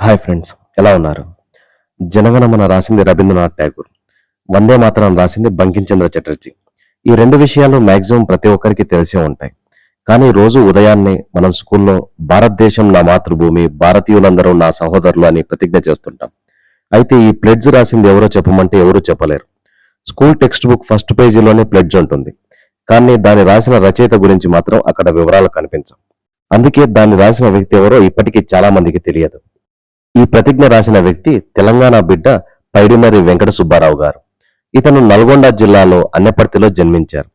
Hi friends, ఎలా ఉన్నారు? జనగణమన రాసింది రవీంద్రనాథ్ ఠాగూర్, వందే మాతరం రాసింది బంకించంద్ర చటర్జీ. ఈ రెండు విషయాలు మాక్సిమం ప్రతి ఒక్కరికి తెలిసే ఉంటాయి. కానీ రోజు ఉదయాన్నే మనం స్కూల్లో భారతదేశం నా మాతృభూమి, భారతీయులందరూ నా సహోదరులు అని ప్రతిజ్ఞ చేస్తుంటాం. అయితే ఈ ప్లెడ్జ్ రాసింది ఎవరో చెప్పమంటే ఎవరూ చెప్పలేరు. స్కూల్ టెక్స్ట్ బుక్ ఫస్ట్ పేజీలోనే ప్లెడ్జ్ ఉంటుంది. కానీ దాన్ని రాసిన రచయిత గురించి మాత్రం అక్కడ వివరాలు కనిపించవు. అందుకే దాన్ని రాసిన వ్యక్తి ఎవరో ఇప్పటికీ చాలా మందికి తెలియదు. ఈ ప్రతిజ్ఞ రాసిన వ్యక్తి తెలంగాణ బిడ్డ పైడిమర్రి వెంకట సుబ్బారావు గారు. ఇతను నల్గొండ జిల్లాలో అన్నెపర్తిలో జన్మించారు.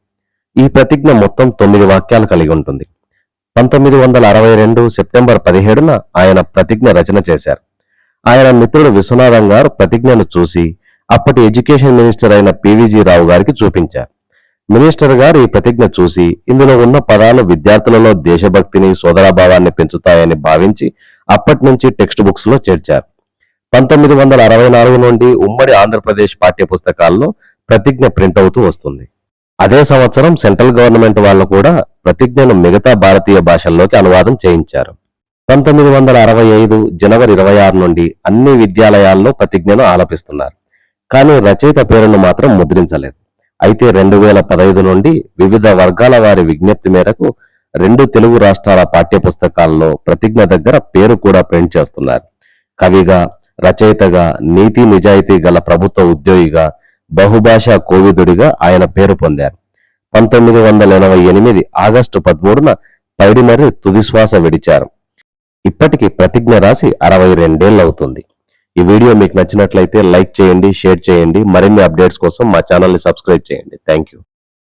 ఈ ప్రతిజ్ఞ మొత్తం 9 వాక్యాలు కలిగి ఉంటుంది. 1962 సెప్టెంబర్ 17న ఆయన ప్రతిజ్ఞ రచన చేశారు. ఆయన మిత్రుడు విశ్వనాథం గారు ప్రతిజ్ఞను చూసి అప్పటి ఎడ్యుకేషన్ మినిస్టర్ అయిన పివిజి రావు గారికి చూపించారు. మినిస్టర్ గారు ఈ ప్రతిజ్ఞ చూసి ఇందులో ఉన్న పదాలు విద్యార్థులలో దేశభక్తిని, సోదరాభావాన్ని పెంచుతాయని భావించి అప్పటి నుంచి టెక్స్ట్ బుక్స్ లో చేర్చారు. 1964 నుండి ఉమ్మడి ఆంధ్రప్రదేశ్ పాఠ్య పుస్తకాల్లో ప్రతిజ్ఞ ప్రింట్ అవుతూ వస్తుంది. అదే సంవత్సరం సెంట్రల్ గవర్నమెంట్ వాళ్ళు కూడా ప్రతిజ్ఞను మిగతా భారతీయ భాషల్లోకి అనువాదం చేయించారు. 1965 జనవరి 26 నుండి అన్ని విద్యాలయాల్లో ప్రతిజ్ఞను ఆలపిస్తున్నారు. కానీ రచయిత పేరును మాత్రం ముద్రించలేదు. అయితే 2015 నుండి వివిధ వర్గాల వారి విజ్ఞప్తి మేరకు 2 తెలుగు రాష్ట్రాల పాఠ్య పుస్తకాల్లో ప్రతిజ్ఞ దగ్గర పేరు కూడా ప్రింట్ చేస్తున్నారు. కవిగా, రచయితగా, నీతి నిజాయితీ గల ప్రభుత్వ ఉద్యోగిగా, బహుభాషా కోవిదుడిగా ఆయన పేరు పొందారు. 1988 ఆగస్టు 13న పైడిమర్రి తుదిశ్వాస విడిచారు. ఇప్పటికి ప్రతిజ్ఞ రాసి 62 ఏళ్లవుతుంది. ఈ వీడియో మీకు నచ్చినట్లయితే లైక్ చేయండి, షేర్ చేయండి. మరిన్ని అప్డేట్స్ కోసం మా ఛానల్ని సబ్స్క్రైబ్ చేయండి. Thank you.